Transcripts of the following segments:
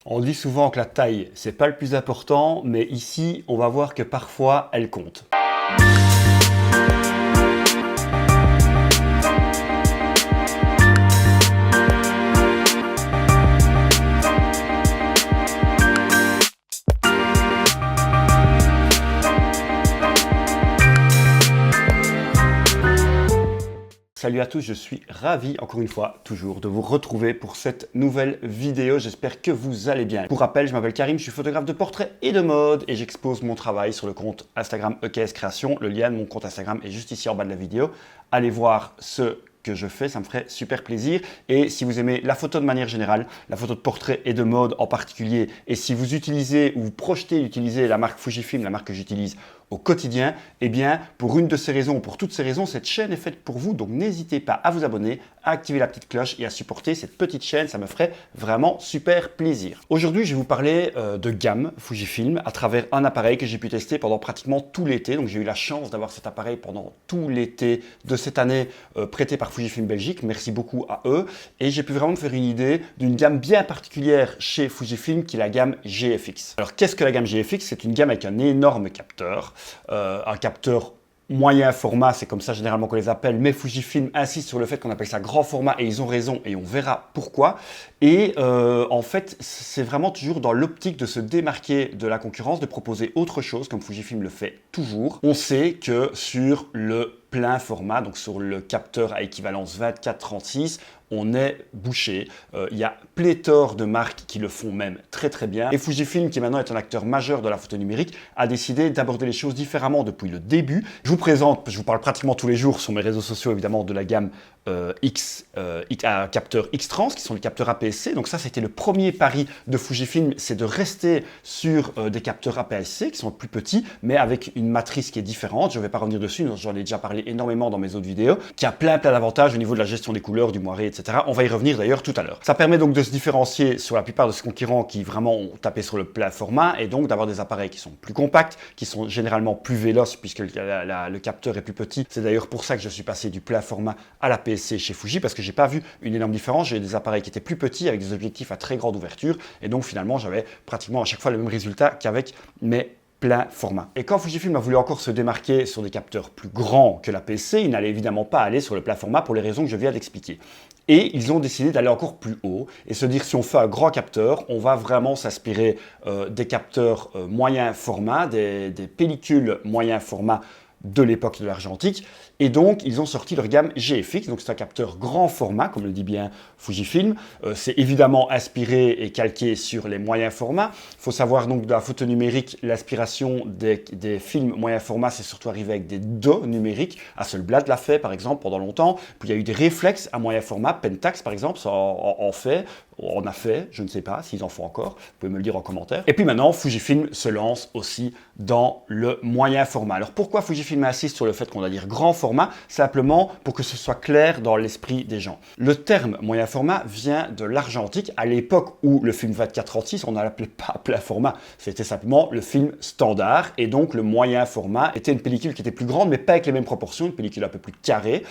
On dit souvent que la taille, c'est pas le plus important, mais ici, on va voir que parfois, elle compte. Salut à tous, je suis ravi, encore une fois, toujours, de vous retrouver pour cette nouvelle vidéo. J'espère que vous allez bien. Pour rappel, je m'appelle Karim, je suis photographe de portrait et de mode et j'expose mon travail sur le compte Instagram EKS Création. Le lien de mon compte Instagram est juste ici en bas de la vidéo. Allez voir ce que je fais, ça me ferait super plaisir. Et si vous aimez la photo de manière générale, la photo de portrait et de mode en particulier, et si vous utilisez ou vous projetez d'utiliser la marque Fujifilm, la marque que j'utilise au quotidien, eh bien, pour une de ces raisons, pour toutes ces raisons, cette chaîne est faite pour vous. Donc, n'hésitez pas à vous abonner, à activer la petite cloche et à supporter cette petite chaîne. Ça me ferait vraiment super plaisir. Aujourd'hui, je vais vous parler de gamme Fujifilm à travers un appareil que j'ai pu tester pendant pratiquement tout l'été. Donc, j'ai eu la chance d'avoir cet appareil pendant tout l'été de cette année prêté par Fujifilm Belgique. Merci beaucoup à eux. Et j'ai pu vraiment me faire une idée d'une gamme bien particulière chez Fujifilm qui est la gamme GFX. Alors, qu'est-ce que la gamme GFX? C'est une gamme avec un énorme capteur. Un capteur moyen format, c'est comme ça généralement qu'on les appelle, mais Fujifilm insiste sur le fait qu'on appelle ça grand format et ils ont raison et on verra pourquoi. Et en fait, c'est vraiment toujours dans l'optique de se démarquer de la concurrence, de proposer autre chose comme Fujifilm le fait toujours. On sait que sur le plein format, donc sur le capteur à équivalence 24-36, on est bouché. Il y a pléthore de marques qui le font même très très bien. Et Fujifilm, qui maintenant est un acteur majeur de la photo numérique, a décidé d'aborder les choses différemment depuis le début. Je vous présente, je vous parle pratiquement tous les jours sur mes réseaux sociaux évidemment de la gamme capteur X-Trans, qui sont les capteurs APS-C. Donc ça, c'était le premier pari de Fujifilm, c'est de rester sur des capteurs APS-C qui sont plus petits, mais avec une matrice qui est différente. Je ne vais pas revenir dessus, j'en ai déjà parlé énormément dans mes autres vidéos, qui a plein d'avantages au niveau de la gestion des couleurs, du moiré, etc. On va y revenir d'ailleurs tout à l'heure. Ça permet donc de se différencier sur la plupart de ses concurrents qui vraiment ont tapé sur le plein format et donc d'avoir des appareils qui sont plus compacts, qui sont généralement plus véloces puisque le capteur est plus petit. C'est d'ailleurs pour ça que je suis passé du plein format à l'APS-C chez Fuji parce que j'ai pas vu une énorme différence. J'ai des appareils qui étaient plus petits avec des objectifs à très grande ouverture et donc finalement j'avais pratiquement à chaque fois le même résultat qu'avec mes plein format. Et quand Fujifilm a voulu encore se démarquer sur des capteurs plus grands que l'APS-C, il n'allait évidemment pas aller sur le plein format pour les raisons que je viens d'expliquer. Et ils ont décidé d'aller encore plus haut et se dire si on fait un grand capteur, on va vraiment s'inspirer des capteurs moyen format, des pellicules moyen format de l'époque de l'argentique. Et donc, ils ont sorti leur gamme GFX. Donc, c'est un capteur grand format, comme le dit bien Fujifilm. C'est évidemment inspiré et calqué sur les moyens formats. Il faut savoir donc, de la photo numérique, l'inspiration des films moyen format, c'est surtout arrivé avec des dos numériques. Hasselblad l'a fait, par exemple, pendant longtemps. Puis, il y a eu des réflexes à moyen format. Pentax, par exemple, ça en fait. On a fait, je ne sais pas s'ils en font encore. Vous pouvez me le dire en commentaire. Et puis maintenant, Fujifilm se lance aussi dans le moyen format. Alors, pourquoi Fujifilm insiste sur le fait qu'on va dire grand format? Simplement pour que ce soit clair dans l'esprit des gens. Le terme moyen format vient de l'argentique. À l'époque où le film 24-36, on ne l'appelait pas plein format. C'était simplement le film standard. Et donc, le moyen format était une pellicule qui était plus grande, mais pas avec les mêmes proportions, une pellicule un peu plus carrée.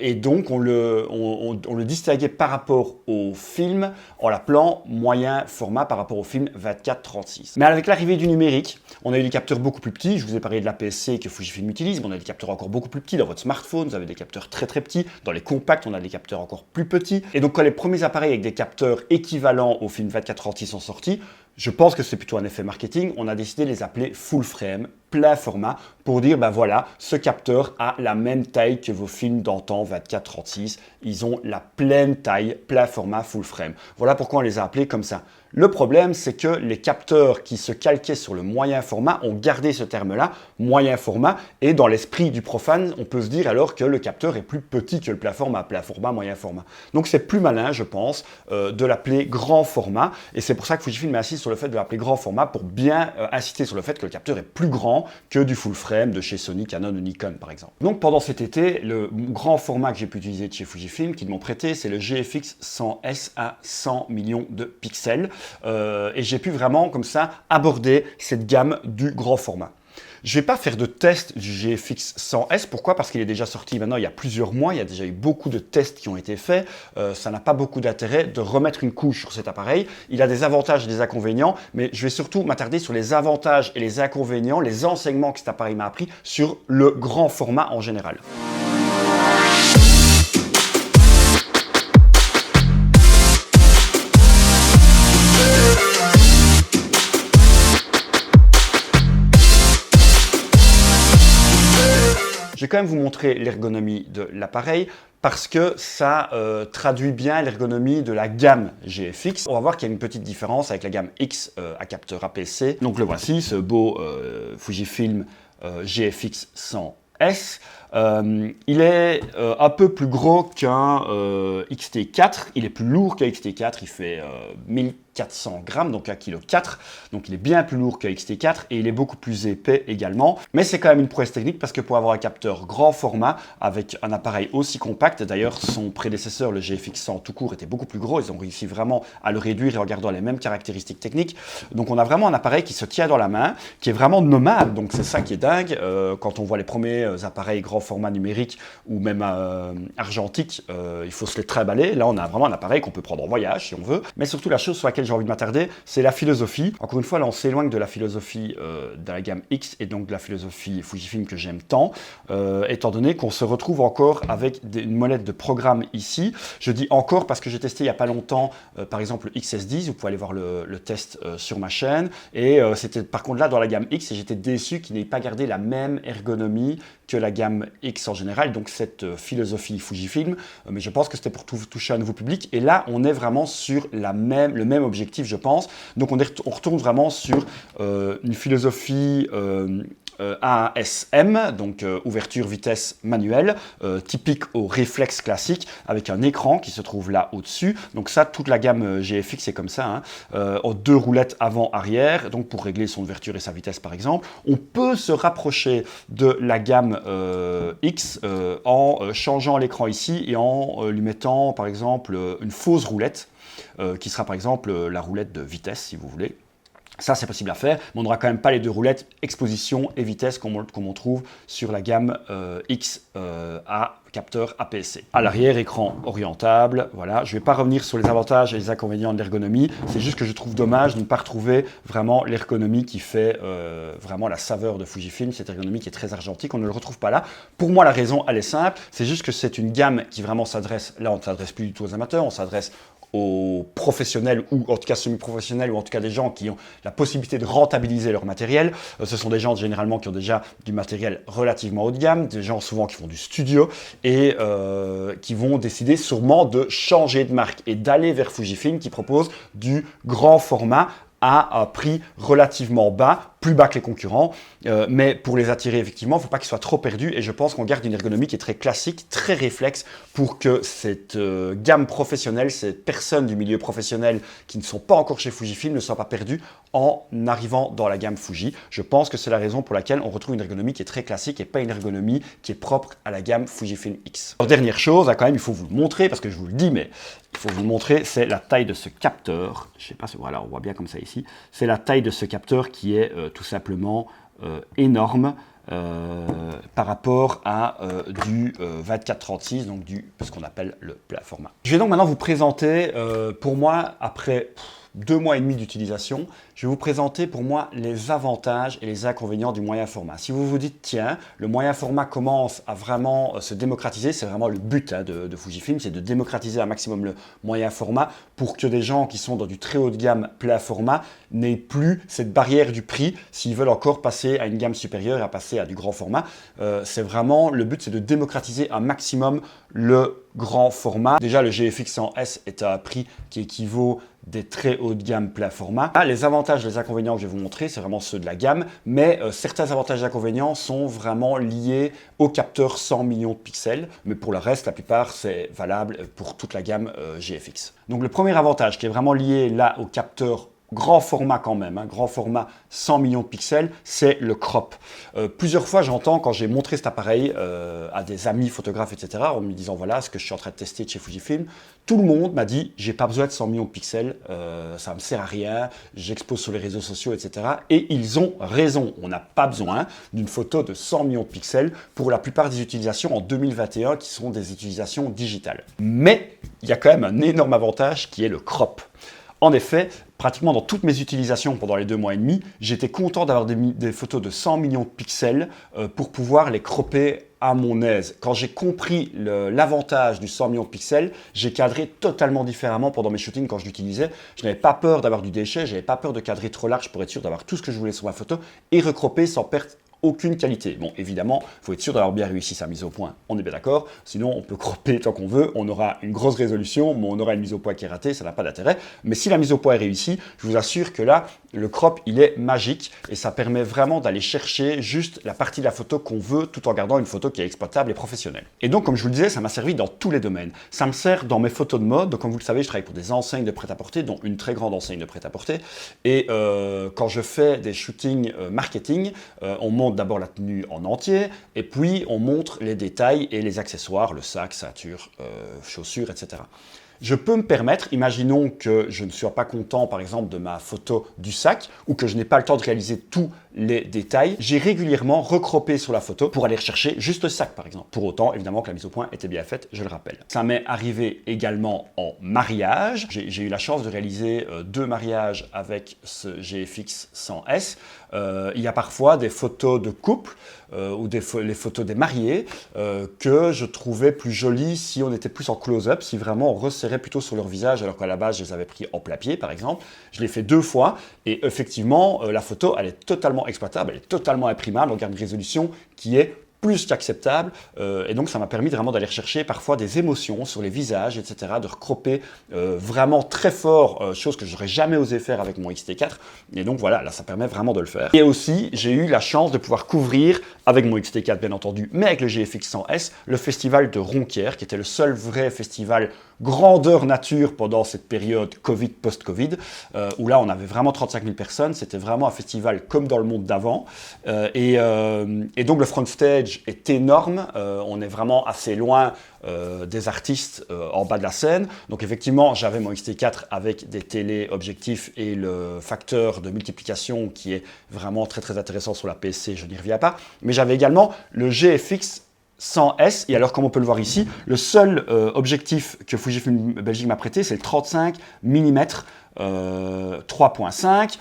Et donc, on le distinguait par rapport au film en l'appelant moyen format par rapport au film 24-36. Mais avec l'arrivée du numérique, on a eu des capteurs beaucoup plus petits. Je vous ai parlé de l'APS-C que Fujifilm utilise, mais on a des capteurs encore beaucoup plus petits dans votre smartphone. Vous avez des capteurs très petits. Dans les compacts, on a des capteurs encore plus petits. Et donc, quand les premiers appareils avec des capteurs équivalents au film 24-36 sont sortis, je pense que c'est plutôt un effet marketing. On a décidé de les appeler full frame, plein format, pour dire, ben voilà, ce capteur a la même taille que vos films d'antan 24-36. Ils ont la pleine taille, plein format, full frame. Voilà pourquoi on les a appelés comme ça. Le problème, c'est que les capteurs qui se calquaient sur le moyen format ont gardé ce terme-là, moyen format, et dans l'esprit du profane, on peut se dire alors que le capteur est plus petit que le plein format, moyen format. Donc c'est plus malin, je pense, de l'appeler grand format, et c'est pour ça que Fujifilm insiste sur le fait de l'appeler grand format pour bien insister sur le fait que le capteur est plus grand que du full frame de chez Sony, Canon ou Nikon par exemple. Donc pendant cet été, le grand format que j'ai pu utiliser de chez Fujifilm, qu'ils m'ont prêté, c'est le GFX 100S à 100 millions de pixels. Et j'ai pu vraiment comme ça aborder cette gamme du grand format. Je ne vais pas faire de test du GFX 100S. Pourquoi? Parce qu'il est déjà sorti maintenant il y a plusieurs mois. Il y a déjà eu beaucoup de tests qui ont été faits. Ça n'a pas beaucoup d'intérêt de remettre une couche sur cet appareil. Il a des avantages et des inconvénients, mais je vais surtout m'attarder sur les avantages et les inconvénients, les enseignements que cet appareil m'a appris sur le grand format en général. Je vais quand même vous montrer l'ergonomie de l'appareil parce que ça traduit bien l'ergonomie de la gamme GFX. On va voir qu'il y a une petite différence avec la gamme X à capteur APS-C. Donc le voici, ce beau Fujifilm GFX 100S. Il est un peu plus gros qu'un X-T4, il est plus lourd qu'un X-T4, il fait 1400 grammes, donc 1,4 kg, donc il est bien plus lourd qu'un X-T4 et il est beaucoup plus épais également. Mais c'est quand même une prouesse technique parce que pour avoir un capteur grand format avec un appareil aussi compact, d'ailleurs son prédécesseur, le GFX 100 tout court, était beaucoup plus gros, ils ont réussi vraiment à le réduire en gardant les mêmes caractéristiques techniques. Donc on a vraiment un appareil qui se tient dans la main, qui est vraiment nomade, donc c'est ça qui est dingue. Quand on voit les premiers appareils grand format numérique ou même argentique, il faut se les trimballer. Là on a vraiment un appareil qu'on peut prendre en voyage si on veut. Mais surtout la chose sur laquelle j'ai envie de m'attarder, c'est la philosophie. Encore une fois, là on s'éloigne de la philosophie de la gamme X et donc de la philosophie Fujifilm que j'aime tant, étant donné qu'on se retrouve encore avec une molette de programme ici. Je dis encore parce que j'ai testé il n'y a pas longtemps par exemple le XS10, vous pouvez aller voir le test sur ma chaîne, et c'était par contre là dans la gamme X et j'étais déçu qu'il n'ait pas gardé la même ergonomie que la gamme X en général, donc cette philosophie Fujifilm, mais je pense que c'était pour toucher un nouveau public, et là on est vraiment sur le même objectif je pense, donc on retourne vraiment sur une philosophie ASM, donc ouverture vitesse manuelle, typique au réflexe classique, avec un écran qui se trouve là au-dessus. Donc ça, toute la gamme GFX est comme ça, hein, en 2 roulettes avant-arrière, donc pour régler son ouverture et sa vitesse par exemple. On peut se rapprocher de la gamme X en changeant l'écran ici et en lui mettant par exemple une fausse roulette, qui sera par exemple la roulette de vitesse si vous voulez. Ça, c'est possible à faire, mais on n'aura quand même pas les 2 roulettes exposition et vitesse comme on trouve sur la gamme X à capteur APS-C. À l'arrière, écran orientable, voilà. Je ne vais pas revenir sur les avantages et les inconvénients de l'ergonomie, c'est juste que je trouve dommage de ne pas retrouver vraiment l'ergonomie qui fait vraiment la saveur de Fujifilm, cette ergonomie qui est très argentique, on ne le retrouve pas là. Pour moi, la raison, elle est simple, c'est juste que c'est une gamme qui vraiment s'adresse, là on ne s'adresse plus du tout aux amateurs, on s'adresse aux professionnels ou en tout cas semi-professionnels ou en tout cas des gens qui ont la possibilité de rentabiliser leur matériel. Ce sont des gens généralement qui ont déjà du matériel relativement haut de gamme, des gens souvent qui font du studio et qui vont décider sûrement de changer de marque et d'aller vers Fujifilm qui propose du grand format à un prix relativement bas, plus bas que les concurrents, mais pour les attirer effectivement, il ne faut pas qu'ils soient trop perdus et je pense qu'on garde une ergonomie qui est très classique, très réflexe pour que cette gamme professionnelle, ces personnes du milieu professionnel qui ne sont pas encore chez Fujifilm ne soient pas perdues en arrivant dans la gamme Fuji. Je pense que c'est la raison pour laquelle on retrouve une ergonomie qui est très classique et pas une ergonomie qui est propre à la gamme Fujifilm X. Alors, dernière chose, quand même, il faut vous le montrer parce que je vous le dis, mais il faut vous le montrer, c'est la taille de ce capteur. Je ne sais pas si voilà, on voit bien comme ça ici. C'est la taille de ce capteur qui est tout simplement énorme par rapport à du 24-36, donc ce qu'on appelle le plat format. Je vais donc maintenant vous présenter, pour moi, après 2 mois et demi d'utilisation, je vais vous présenter pour moi les avantages et les inconvénients du moyen format. Si vous vous dites, tiens, le moyen format commence à vraiment se démocratiser, c'est vraiment le but de Fujifilm, c'est de démocratiser un maximum le moyen format pour que des gens qui sont dans du très haut de gamme plein format n'aient plus cette barrière du prix s'ils veulent encore passer à une gamme supérieure et à passer à du grand format. C'est vraiment, le but c'est de démocratiser un maximum le grand format. Déjà, le GFX 100S est à un prix qui équivaut des très hauts de gamme plein format. Les avantages et les inconvénients que je vais vous montrer, c'est vraiment ceux de la gamme, mais certains avantages et inconvénients sont vraiment liés au capteur 100 millions de pixels, mais pour le reste, la plupart, c'est valable pour toute la gamme GFX. Donc le premier avantage qui est vraiment lié là au capteur grand format quand même, hein, grand format 100 millions de pixels, c'est le crop. Plusieurs fois, j'entends quand j'ai montré cet appareil à des amis photographes, etc., en me disant voilà ce que je suis en train de tester de chez Fujifilm, tout le monde m'a dit j'ai pas besoin de 100 millions de pixels, ça me sert à rien, j'expose sur les réseaux sociaux, etc. Et ils ont raison, on n'a pas besoin d'une photo de 100 millions de pixels pour la plupart des utilisations en 2021 qui sont des utilisations digitales. Mais il y a quand même un énorme avantage qui est le crop. En effet, pratiquement dans toutes mes utilisations pendant les 2 mois et demi, j'étais content d'avoir des photos de 100 millions de pixels pour pouvoir les cropper à mon aise. Quand j'ai compris l'avantage du 100 millions de pixels, j'ai cadré totalement différemment pendant mes shootings quand je l'utilisais. Je n'avais pas peur d'avoir du déchet, je n'avais pas peur de cadrer trop large pour être sûr d'avoir tout ce que je voulais sur ma photo et recropper sans perdre aucune qualité. Bon, évidemment, il faut être sûr d'avoir bien réussi sa mise au point. On est bien d'accord. Sinon, on peut cropper tant qu'on veut. On aura une grosse résolution, mais on aura une mise au point qui est ratée. Ça n'a pas d'intérêt. Mais si la mise au point est réussie, je vous assure que là, le crop, il est magique et ça permet vraiment d'aller chercher juste la partie de la photo qu'on veut tout en gardant une photo qui est exploitable et professionnelle. Et donc, comme je vous le disais, ça m'a servi dans tous les domaines. Ça me sert dans mes photos de mode. Donc, comme vous le savez, je travaille pour des enseignes de prêt-à-porter, dont une très grande enseigne de prêt-à-porter. Et quand je fais des shootings marketing, on monte d'abord la tenue en entier et puis on montre les détails et les accessoires, le sac, ceinture, chaussures, etc. Je peux me permettre, imaginons que je ne sois pas content par exemple de ma photo du sac ou que je n'ai pas le temps de réaliser tous les détails, j'ai régulièrement recroppé sur la photo pour aller rechercher juste le sac par exemple. Pour autant, évidemment que la mise au point était bien faite, je le rappelle. Ça m'est arrivé également en mariage. J'ai eu la chance de réaliser 2 mariages avec ce GFX 100S. Il y a parfois des photos de couple ou les photos des mariés que je trouvais plus jolies si on était plus en close-up, si vraiment on resserrait plutôt sur leur visage alors qu'à la base je les avais pris en plat-pied par exemple. Je l'ai fait 2 fois et effectivement la photo elle est totalement exploitable, elle est totalement imprimable, on garde une résolution qui est plus qu'acceptable et donc ça m'a permis vraiment d'aller rechercher parfois des émotions sur les visages, etc., de recropper vraiment très fort, chose que j'aurais jamais osé faire avec mon X-T4 et donc voilà, là ça permet vraiment de le faire. Et aussi, j'ai eu la chance de pouvoir couvrir avec mon X-T4 bien entendu, mais avec le GFX 100S, le festival de Ronquière qui était le seul vrai festival grandeur nature pendant cette période Covid, post-Covid, où là on avait vraiment 35 000 personnes, c'était vraiment un festival comme dans le monde d'avant et donc le front stage est énorme, on est vraiment assez loin des artistes en bas de la scène. Donc effectivement, j'avais mon X-T4 avec des téléobjectifs et le facteur de multiplication qui est vraiment très très intéressant sur la PSC, je n'y reviens pas. Mais j'avais également le GFX 100S, et alors comme on peut le voir ici, le seul objectif que Fujifilm Belgique m'a prêté, c'est le 35 mm 3.5.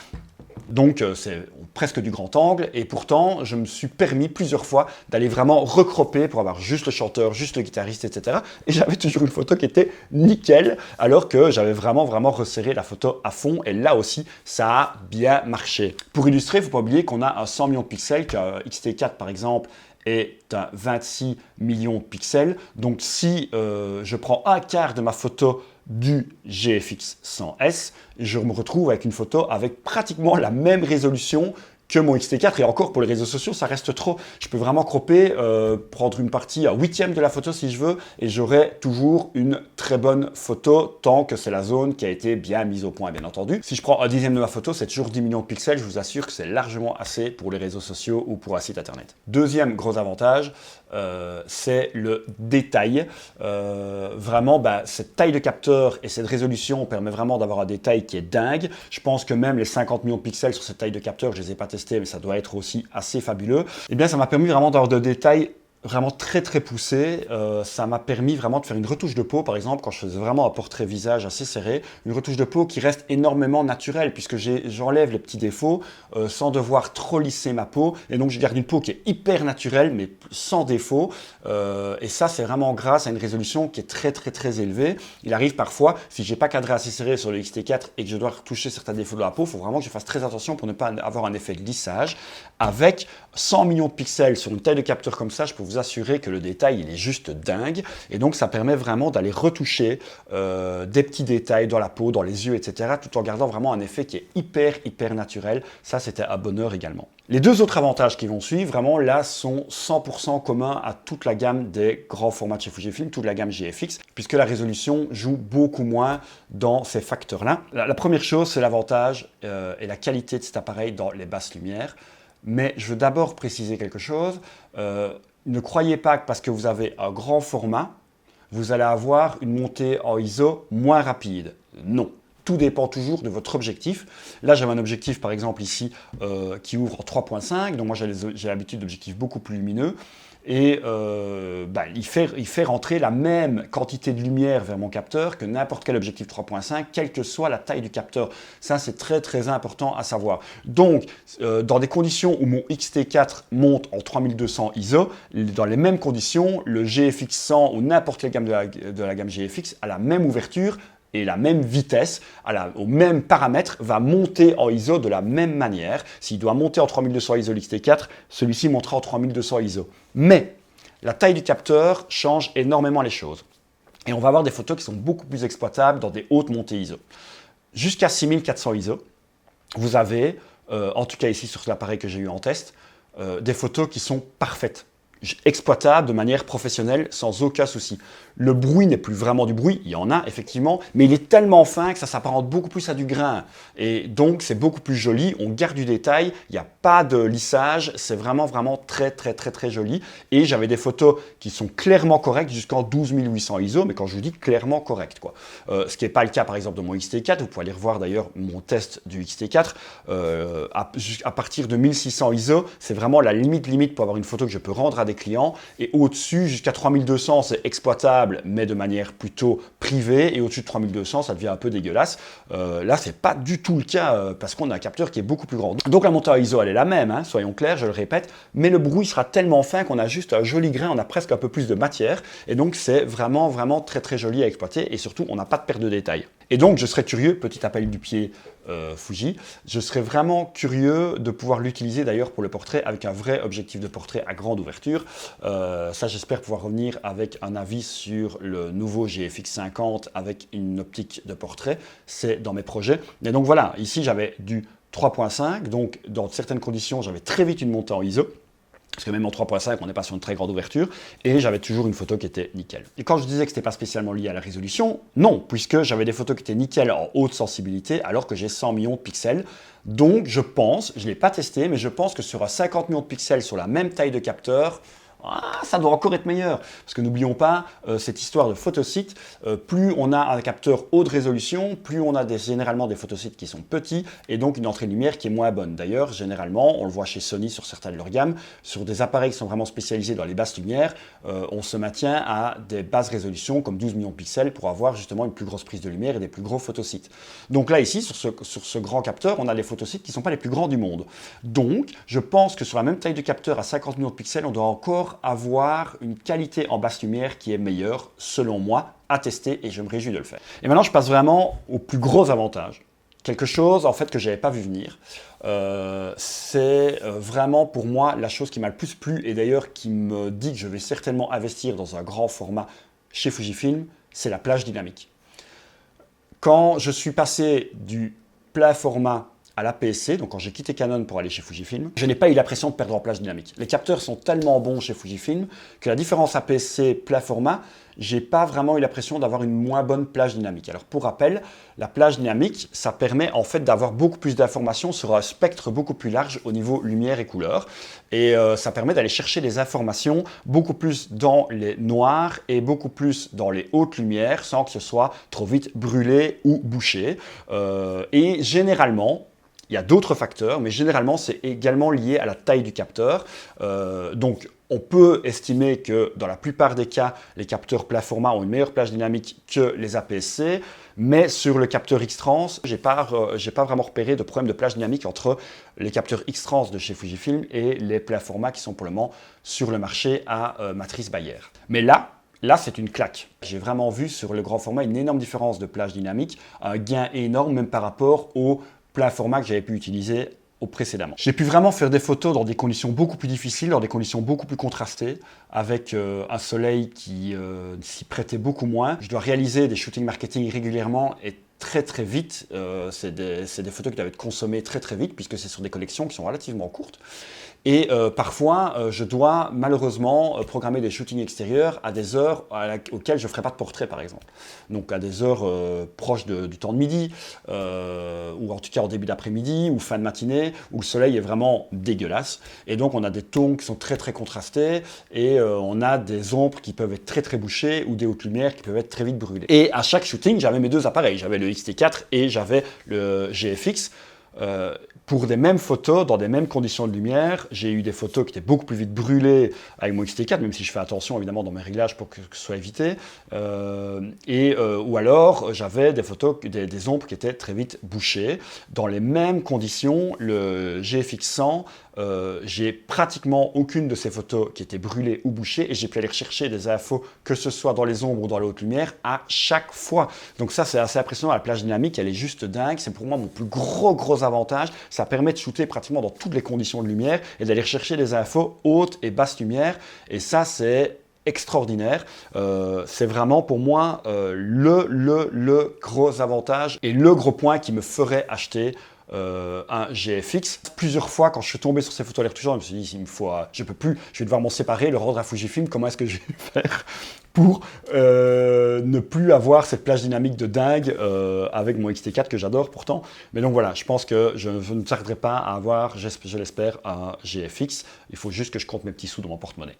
Donc c'est presque du grand angle et pourtant je me suis permis plusieurs fois d'aller vraiment recropper pour avoir juste le chanteur, juste le guitariste, etc. Et j'avais toujours une photo qui était nickel alors que j'avais vraiment resserré la photo à fond et là aussi ça a bien marché. Pour illustrer, il ne faut pas oublier qu'on a un 100 millions de pixels, qu'un X-T4 par exemple est un 26 millions de pixels. Donc si je prends un quart de ma photo du GFX 100S, je me retrouve avec une photo avec pratiquement la même résolution que mon X-T4 et encore pour les réseaux sociaux ça reste trop. Je peux vraiment cropper, prendre une partie à 1/8 de la photo si je veux et j'aurai toujours une très bonne photo tant que c'est la zone qui a été bien mise au point bien entendu. Si je prends 1/10 de ma photo c'est toujours 10 millions de pixels, je vous assure que c'est largement assez pour les réseaux sociaux ou pour un site internet. Deuxième gros avantage, c'est le détail. Vraiment, cette taille de capteur et cette résolution permet vraiment d'avoir un détail qui est dingue. Je pense que même les 50 millions de pixels sur cette taille de capteur, je ne les ai pas testés, mais ça doit être aussi assez fabuleux. Et bien, ça m'a permis vraiment d'avoir des détails vraiment très poussé. Ça m'a permis vraiment de faire une retouche de peau, par exemple, quand je faisais vraiment un portrait visage assez serré, une retouche de peau qui reste énormément naturelle, puisque j'enlève les petits défauts sans devoir trop lisser ma peau, et donc je garde une peau qui est hyper naturelle, mais sans défaut, et ça c'est vraiment grâce à une résolution qui est très élevée. Il arrive parfois, si j'ai pas cadré assez serré sur le X-T4 et que je dois retoucher certains défauts de la peau, il faut vraiment que je fasse très attention pour ne pas avoir un effet de lissage. Avec 100 millions de pixels sur une taille de capteur comme ça, je peux vous vous assurer que le détail il est juste dingue. Et donc ça permet vraiment d'aller retoucher des petits détails dans la peau, dans les yeux, etc. tout en gardant vraiment un effet qui est hyper naturel. Ça, c'était à bonheur également. Les deux autres avantages qui vont suivre, vraiment là, sont 100% communs à toute la gamme des grands formats de chez Fujifilm, toute la gamme GFX, puisque la résolution joue beaucoup moins dans ces facteurs-là. La première chose, c'est l'avantage et la qualité de cet appareil dans les basses lumières. Mais je veux d'abord préciser quelque chose. Ne croyez pas que parce que vous avez un grand format, vous allez avoir une montée en ISO moins rapide. Non. Tout dépend toujours de votre objectif. Là, j'avais un objectif, par exemple, ici, qui ouvre en 3.5. Donc, moi, j'ai l'habitude d'objectifs beaucoup plus lumineux. Et il fait rentrer la même quantité de lumière vers mon capteur que n'importe quel objectif 3.5, quelle que soit la taille du capteur. Ça, c'est très important à savoir. Donc, dans des conditions où mon X-T4 monte en 3200 ISO, dans les mêmes conditions, le GFX 100 ou n'importe quelle gamme de la gamme GFX a la même ouverture et la même vitesse, au même paramètre, va monter en ISO de la même manière. S'il doit monter en 3200 ISO l'X-T4, celui-ci montera en 3200 ISO. Mais la taille du capteur change énormément les choses. Et on va avoir des photos qui sont beaucoup plus exploitables dans des hautes montées ISO. Jusqu'à 6400 ISO, vous avez, en tout cas ici sur l'appareil que j'ai eu en test, des photos qui sont parfaites, exploitables de manière professionnelle sans aucun souci. Le bruit n'est plus vraiment du bruit, il y en a effectivement, mais il est tellement fin que ça s'apparente beaucoup plus à du grain. Et donc c'est beaucoup plus joli, on garde du détail, il n'y a pas de lissage, c'est vraiment très joli. Et j'avais des photos qui sont clairement correctes jusqu'en 12800 ISO, mais quand je vous dis clairement correct, quoi. Ce qui n'est pas le cas par exemple de mon X-T4, vous pouvez aller revoir d'ailleurs mon test du X-T4, à partir de 1600 ISO, c'est vraiment la limite pour avoir une photo que je peux rendre à des clients, et au-dessus jusqu'à 3200 c'est exploitable mais de manière plutôt privée, et au-dessus de 3200 ça devient un peu dégueulasse. Là c'est pas du tout le cas parce qu'on a un capteur qui est beaucoup plus grand. Donc la montée en ISO elle est la même, hein, soyons clairs, je le répète, mais le bruit sera tellement fin qu'on a juste un joli grain, on a presque un peu plus de matière, et donc c'est vraiment très joli à exploiter, et surtout on n'a pas de perte de détail. Et donc je serais curieux, petit appel du pied Fuji, je serais vraiment curieux de pouvoir l'utiliser d'ailleurs pour le portrait avec un vrai objectif de portrait à grande ouverture. Ça j'espère pouvoir revenir avec un avis sur le nouveau GFX 50 avec une optique de portrait, c'est dans mes projets. Et donc voilà, ici j'avais du 3.5, donc dans certaines conditions j'avais très vite une montée en ISO. Parce que même en 3.5, on n'est pas sur une très grande ouverture, et j'avais toujours une photo qui était nickel. Et quand je disais que ce n'était pas spécialement lié à la résolution, non, puisque j'avais des photos qui étaient nickel en haute sensibilité, alors que j'ai 100 millions de pixels. Donc je pense, je ne l'ai pas testé, mais je pense que sur un 50 millions de pixels sur la même taille de capteur, ça doit encore être meilleur. Parce que n'oublions pas cette histoire de photosites, plus on a un capteur haute résolution, plus on a généralement des photosites qui sont petits et donc une entrée de lumière qui est moins bonne. D'ailleurs, généralement, on le voit chez Sony sur certains de leurs gammes, sur des appareils qui sont vraiment spécialisés dans les basses lumières, on se maintient à des basses résolutions comme 12 millions de pixels pour avoir justement une plus grosse prise de lumière et des plus gros photosites. Donc là, ici, sur ce grand capteur, on a les photosites qui ne sont pas les plus grands du monde. Donc, je pense que sur la même taille de capteur à 50 millions de pixels, on doit encore avoir une qualité en basse lumière qui est meilleure, selon moi, à tester, et je me réjouis de le faire. Et maintenant, je passe vraiment au plus gros avantage. Quelque chose, en fait, que je n'avais pas vu venir. C'est vraiment, pour moi, la chose qui m'a le plus plu, et d'ailleurs qui me dit que je vais certainement investir dans un grand format chez Fujifilm, c'est la plage dynamique. Quand je suis passé du plein format à l'APS-C, donc quand j'ai quitté Canon pour aller chez Fujifilm, je n'ai pas eu l'impression de perdre en plage dynamique. Les capteurs sont tellement bons chez Fujifilm que la différence APS-C plein format, j'ai pas vraiment eu l'impression d'avoir une moins bonne plage dynamique. Alors pour rappel, la plage dynamique, ça permet en fait d'avoir beaucoup plus d'informations sur un spectre beaucoup plus large au niveau lumière et couleur. Et ça permet d'aller chercher des informations beaucoup plus dans les noirs et beaucoup plus dans les hautes lumières sans que ce soit trop vite brûlé ou bouché. Et généralement, il y a d'autres facteurs, mais généralement, c'est également lié à la taille du capteur. Donc, on peut estimer que dans la plupart des cas, les capteurs plein format ont une meilleure plage dynamique que les APS-C, mais sur le capteur X-Trans, j'ai pas vraiment repéré de problème de plage dynamique entre les capteurs X-Trans de chez Fujifilm et les plein format qui sont pour le moment sur le marché à matrice Bayer. Mais là, c'est une claque. J'ai vraiment vu sur le grand format une énorme différence de plage dynamique, un gain énorme même par rapport au plein format que j'avais pu utiliser au précédemment. J'ai pu vraiment faire des photos dans des conditions beaucoup plus difficiles, dans des conditions beaucoup plus contrastées, avec un soleil qui s'y prêtait beaucoup moins. Je dois réaliser des shootings marketing régulièrement et très vite. C'est des photos qui doivent être consommées très vite, puisque c'est sur des collections qui sont relativement courtes. Et parfois, je dois malheureusement programmer des shootings extérieurs à des heures auxquelles je ne ferai pas de portrait, par exemple. Donc à des heures proches du temps de midi, ou en tout cas en début d'après-midi, ou fin de matinée, où le soleil est vraiment dégueulasse. Et donc on a des tons qui sont très contrastés, et on a des ombres qui peuvent être très bouchées, ou des hautes lumières qui peuvent être très vite brûlées. Et à chaque shooting, j'avais mes deux appareils. J'avais le X-T4 et j'avais le GFX. Pour des mêmes photos, dans des mêmes conditions de lumière, j'ai eu des photos qui étaient beaucoup plus vite brûlées avec mon X-T4, même si je fais attention évidemment dans mes réglages pour que ce soit évité. Ou alors, j'avais des photos, des ombres qui étaient très vite bouchées. Dans les mêmes conditions, le GFX 100, j'ai pratiquement aucune de ces photos qui étaient brûlées ou bouchées, et j'ai pu aller rechercher des infos, que ce soit dans les ombres ou dans la haute lumière, à chaque fois. Donc ça, c'est assez impressionnant. La plage dynamique, elle est juste dingue. C'est pour moi mon plus gros avantage. Ça permet de shooter pratiquement dans toutes les conditions de lumière et d'aller rechercher des infos haute et basse lumière. Et ça, c'est extraordinaire. C'est vraiment pour moi le gros avantage et le gros point qui me ferait acheter un GFX. Plusieurs fois, quand je suis tombé sur ces photos aller-retour, je me suis dit, il me faut, je peux plus, je vais devoir m'en séparer, le rendre à Fujifilm. Comment est-ce que je vais faire pour ne plus avoir cette plage dynamique de dingue avec mon X-T4 que j'adore pourtant. Mais donc voilà, je pense que je ne tarderai pas à avoir, je l'espère, un GFX. Il faut juste que je compte mes petits sous dans mon porte-monnaie.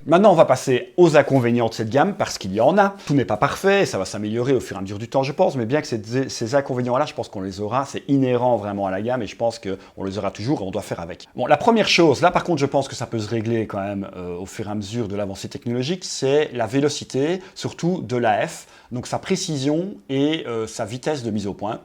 Maintenant, on va passer aux inconvénients de cette gamme, parce qu'il y en a. Tout n'est pas parfait, ça va s'améliorer au fur et à mesure du temps, je pense, mais bien que ces inconvénients-là, je pense qu'on les aura, c'est inhérent vraiment à la gamme, et je pense qu'on les aura toujours et on doit faire avec. Bon, la première chose, là par contre, je pense que ça peut se régler quand même au fur et à mesure de l'avancée technologique, c'est la vélocité, surtout de l'AF, donc sa précision et sa vitesse de mise au point.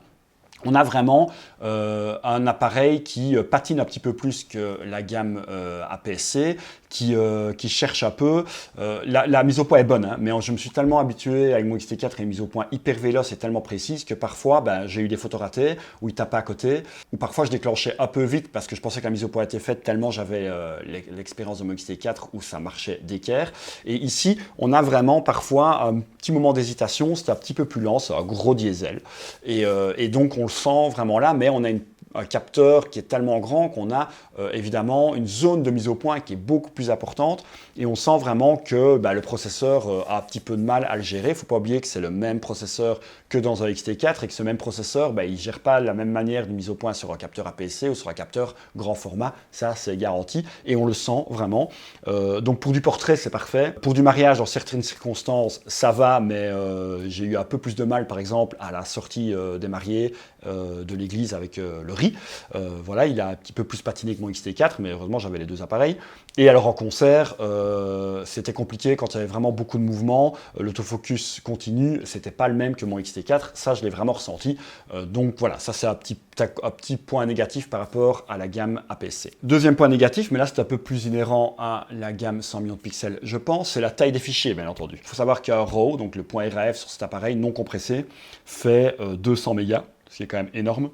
On a vraiment un appareil qui patine un petit peu plus que la gamme APS-C, qui cherche un peu. La mise au point est bonne, hein, mais je me suis tellement habitué avec mon X-T4 à une mise au point hyper véloce et tellement précise que parfois j'ai eu des photos ratées où il tapait à côté, ou parfois je déclenchais un peu vite parce que je pensais que la mise au point était faite tellement j'avais l'expérience de mon X-T4 où ça marchait d'équerre. Et ici, on a vraiment parfois un petit moment d'hésitation, c'est un petit peu plus lent, c'est un gros diesel. Et donc on le sent vraiment là, mais on a un capteur qui est tellement grand qu'on a évidemment une zone de mise au point qui est beaucoup plus importante, et on sent vraiment que le processeur a un petit peu de mal à le gérer. Il ne faut pas oublier que c'est le même processeur que dans un X-T4 et que ce même processeur, il ne gère pas la même manière de mise au point sur un capteur APS-C ou sur un capteur grand format, ça c'est garanti, et on le sent vraiment. Donc pour du portrait c'est parfait, pour du mariage dans certaines circonstances ça va, mais j'ai eu un peu plus de mal par exemple à la sortie des mariés de l'église avec le riz. Voilà, il a un petit peu plus patiné que mon X-T4, mais heureusement j'avais les deux appareils. Et alors en concert, c'était compliqué quand il y avait vraiment beaucoup de mouvements. L'autofocus continu, c'était pas le même que mon X-T4. Ça, je l'ai vraiment ressenti. Donc voilà, ça c'est un petit point négatif par rapport à la gamme APS-C. Deuxième point négatif, mais là c'est un peu plus inhérent à la gamme 100 millions de pixels, je pense, c'est la taille des fichiers, bien entendu. Il faut savoir qu'un RAW, donc le point RAF sur cet appareil non compressé, fait 200 mégas, ce qui est quand même énorme.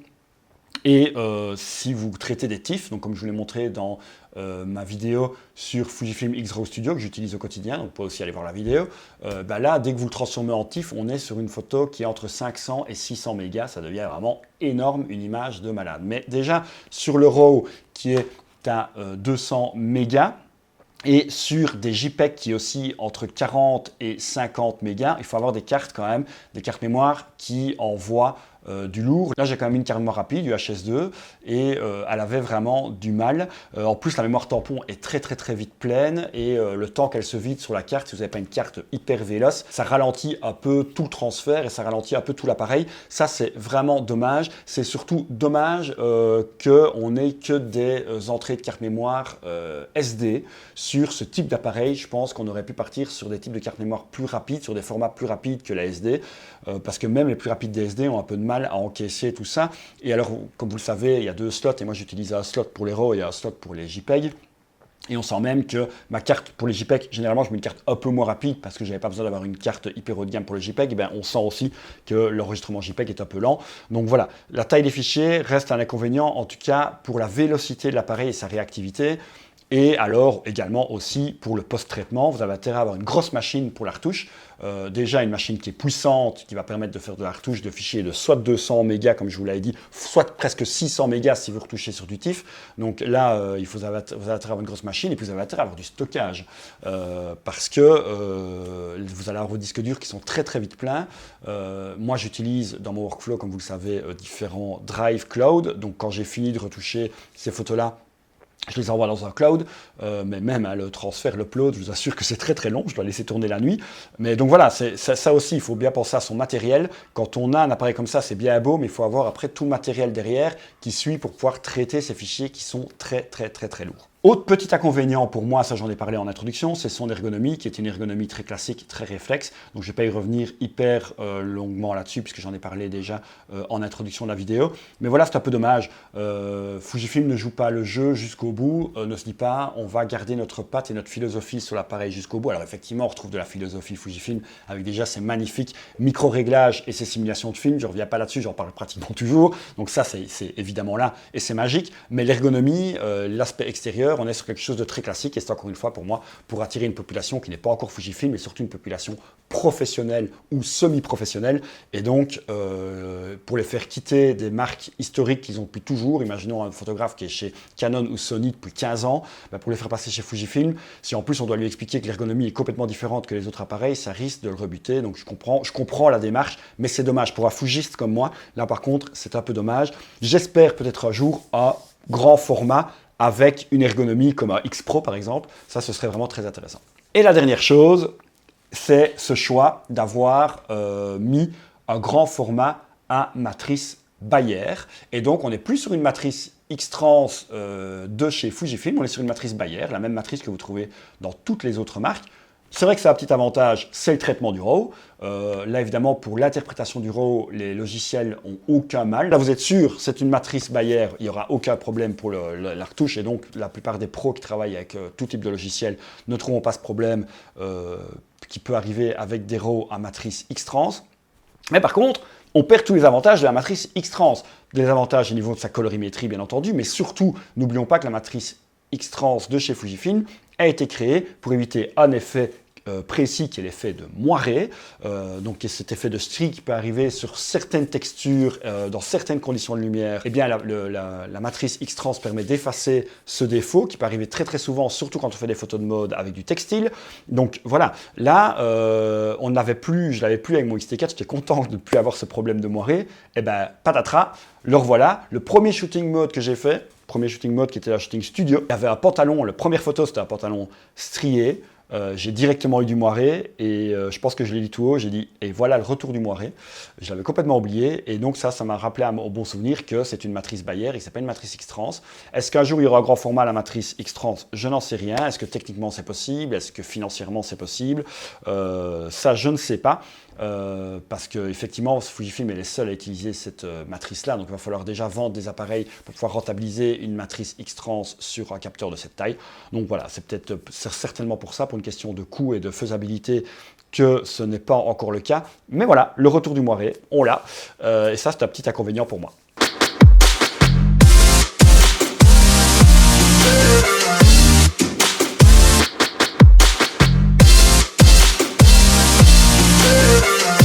Et si vous traitez des TIFF, donc comme je vous l'ai montré dans ma vidéo sur Fujifilm X-RAW Studio que j'utilise au quotidien, donc vous pouvez aussi aller voir la vidéo, là dès que vous le transformez en TIFF, on est sur une photo qui est entre 500 et 600 mégas, ça devient vraiment énorme, une image de malade. Mais déjà sur le RAW qui est à 200 mégas, et sur des JPEG qui oscillent entre 40 et 50 mégas, il faut avoir des cartes quand même, des cartes mémoire qui envoient du lourd. Là, j'ai quand même une carte mémoire rapide, du HS2, et elle avait vraiment du mal. En plus, la mémoire tampon est très vite pleine, et le temps qu'elle se vide sur la carte, si vous n'avez pas une carte hyper véloce, ça ralentit un peu tout le transfert et ça ralentit un peu tout l'appareil. Ça, c'est vraiment dommage. C'est surtout dommage qu'on n'ait que des entrées de carte mémoire SD sur ce type d'appareil. Je pense qu'on aurait pu partir sur des types de cartes mémoire plus rapides, sur des formats plus rapides que la SD, parce que même les plus rapides des SD ont un peu de mal à encaisser tout ça. Et alors, comme vous le savez, il y a deux slots, et moi j'utilise un slot pour les RAW et un slot pour les JPEG. Et on sent même que ma carte pour les JPEG, généralement je mets une carte un peu moins rapide parce que je n'avais pas besoin d'avoir une carte hyper haut de gamme pour les JPEG, et bien on sent aussi que l'enregistrement JPEG est un peu lent. Donc voilà, la taille des fichiers reste un inconvénient, en tout cas pour la vélocité de l'appareil et sa réactivité. Et alors également aussi pour le post-traitement, vous avez intérêt à avoir une grosse machine pour la retouche. Déjà une machine qui est puissante, qui va permettre de faire de la retouche de fichiers de soit 200 mégas comme je vous l'avais dit, soit presque 600 mégas si vous retouchez sur du TIFF. Donc là, vous avez intérêt à avoir une grosse machine et puis vous avez intérêt à avoir du stockage parce que vous allez avoir vos disques durs qui sont très très vite pleins. Moi j'utilise dans mon workflow, comme vous le savez, différents drives cloud. Donc quand j'ai fini de retoucher ces photos-là, je les envoie dans un cloud, mais même le transfert, l'upload, je vous assure que c'est très très long, je dois laisser tourner la nuit. Mais donc voilà, ça aussi, il faut bien penser à son matériel. Quand on a un appareil comme ça, c'est bien beau, mais il faut avoir après tout le matériel derrière qui suit pour pouvoir traiter ces fichiers qui sont très très très très lourds. Autre petit inconvénient pour moi, ça j'en ai parlé en introduction, c'est son ergonomie qui est une ergonomie très classique, très réflexe. Donc je ne vais pas y revenir hyper longuement là-dessus puisque j'en ai parlé déjà en introduction de la vidéo. Mais voilà, c'est un peu dommage. Fujifilm ne joue pas le jeu jusqu'au bout, ne se dit pas on va garder notre patte et notre philosophie sur l'appareil jusqu'au bout. Alors effectivement, on retrouve de la philosophie Fujifilm avec déjà ces magnifiques micro-réglages et ces simulations de film. Je ne reviens pas là-dessus, j'en parle pratiquement toujours. Donc ça, c'est évidemment là et c'est magique. Mais l'ergonomie, l'aspect extérieur, on est sur quelque chose de très classique et c'est encore une fois pour moi pour attirer une population qui n'est pas encore Fujifilm mais surtout une population professionnelle ou semi-professionnelle et donc pour les faire quitter des marques historiques qu'ils ont depuis toujours, imaginons un photographe qui est chez Canon ou Sony depuis 15 ans, pour les faire passer chez Fujifilm, si en plus on doit lui expliquer que l'ergonomie est complètement différente que les autres appareils, ça risque de le rebuter. Donc je comprends la démarche, mais c'est dommage pour un Fujiste comme moi. Là par contre c'est un peu dommage. J'espère peut-être un jour un grand format avec une ergonomie comme un X Pro par exemple, ça ce serait vraiment très intéressant. Et la dernière chose, c'est ce choix d'avoir mis un grand format à matrice Bayer. Et donc on n'est plus sur une matrice X-Trans de chez Fujifilm, on est sur une matrice Bayer, la même matrice que vous trouvez dans toutes les autres marques. C'est vrai que ça a un petit avantage, c'est le traitement du RAW. Là, évidemment, pour l'interprétation du RAW, les logiciels n'ont aucun mal. Là, vous êtes sûr, c'est une matrice Bayer, il n'y aura aucun problème pour la retouche. Et donc, la plupart des pros qui travaillent avec tout type de logiciel ne trouveront pas ce problème qui peut arriver avec des RAW à matrice X-Trans. Mais par contre, on perd tous les avantages de la matrice X-Trans. Des avantages au niveau de sa colorimétrie, bien entendu, mais surtout, n'oublions pas que la matrice X-Trans de chez Fujifilm a été créée pour éviter un effet précis qui est l'effet de moiré, donc cet effet de streak qui peut arriver sur certaines textures, dans certaines conditions de lumière. Eh bien la matrice X-Trans permet d'effacer ce défaut qui peut arriver très très souvent, surtout quand on fait des photos de mode avec du textile. Donc voilà, là on n'avait plus, je l'avais plus avec mon X-T4, j'étais content de ne plus avoir ce problème de moiré. Eh bien patatras, le revoilà. Le premier shooting mode que j'ai fait, premier shooting mode qui était la shooting studio, il y avait un pantalon, la première photo c'était un pantalon strié. J'ai directement eu du moiré et je pense que je l'ai dit tout haut, j'ai dit et voilà le retour du moiré. Je l'avais complètement oublié et donc ça m'a rappelé au bon souvenir que c'est une matrice Bayer et que c'est pas une matrice X-Trans. Est-ce qu'un jour il y aura un grand format la matrice X-Trans? Je n'en sais rien. Est-ce que techniquement c'est possible? Est-ce que financièrement c'est possible? Ça je ne sais pas. Parce qu'effectivement, Fujifilm est les seuls à utiliser cette matrice-là, donc il va falloir déjà vendre des appareils pour pouvoir rentabiliser une matrice X-Trans sur un capteur de cette taille. Donc voilà, c'est certainement pour ça, pour une question de coût et de faisabilité, que ce n'est pas encore le cas. Mais voilà, le retour du moiré, on l'a, et ça c'est un petit inconvénient pour moi.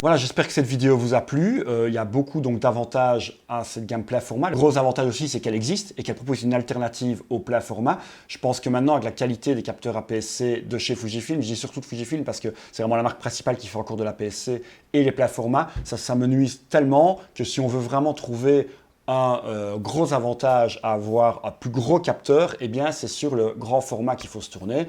Voilà, j'espère que cette vidéo vous a plu. Il y a beaucoup d'avantages à cette gamme plein format. Le gros avantage aussi, c'est qu'elle existe et qu'elle propose une alternative au plein format. Je pense que maintenant, avec la qualité des capteurs APS-C de chez Fujifilm, je dis surtout de Fujifilm parce que c'est vraiment la marque principale qui fait encore de l'APS-C et les pleins formats, ça me nuise tellement que si on veut vraiment trouver un gros avantage à avoir un plus gros capteur, eh bien c'est sur le grand format qu'il faut se tourner.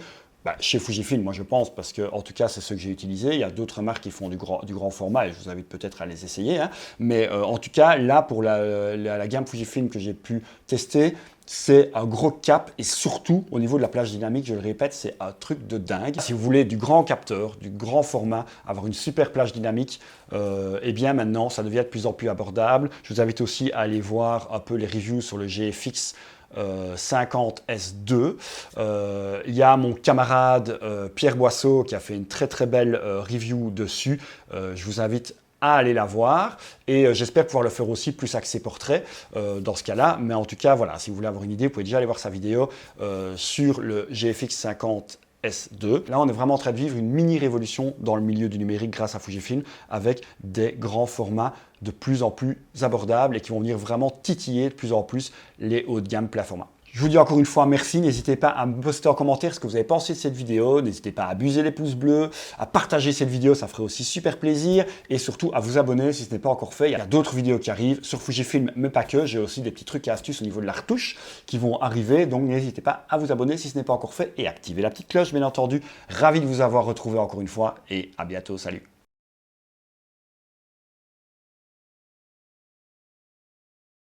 Chez Fujifilm, moi je pense, parce que en tout cas c'est ce que j'ai utilisé. Il y a d'autres marques qui font du grand format et je vous invite peut-être à les essayer. Hein. Mais en tout cas, là pour la gamme Fujifilm que j'ai pu tester, c'est un gros cap et surtout au niveau de la plage dynamique, je le répète, c'est un truc de dingue. Si vous voulez du grand capteur, du grand format, avoir une super plage dynamique, eh bien maintenant ça devient de plus en plus abordable. Je vous invite aussi à aller voir un peu les reviews sur le GFX 50S2. Il y a mon camarade Pierre Boisseau qui a fait une très très belle review dessus. Je vous invite à aller la voir et j'espère pouvoir le faire aussi plus axé portrait dans ce cas-là, mais en tout cas voilà, si vous voulez avoir une idée, vous pouvez déjà aller voir sa vidéo sur le GFX 50 S2. Là, on est vraiment en train de vivre une mini révolution dans le milieu du numérique grâce à Fujifilm avec des grands formats de plus en plus abordables et qui vont venir vraiment titiller de plus en plus les hauts de gamme plat format. Je vous dis encore une fois merci, n'hésitez pas à me poster en commentaire ce que vous avez pensé de cette vidéo, n'hésitez pas à abuser les pouces bleus, à partager cette vidéo, ça ferait aussi super plaisir, et surtout à vous abonner si ce n'est pas encore fait. Il y a d'autres vidéos qui arrivent sur Fujifilm, mais pas que, j'ai aussi des petits trucs et astuces au niveau de la retouche qui vont arriver, donc n'hésitez pas à vous abonner si ce n'est pas encore fait, et activer la petite cloche bien entendu. Ravi de vous avoir retrouvé encore une fois, et à bientôt, salut.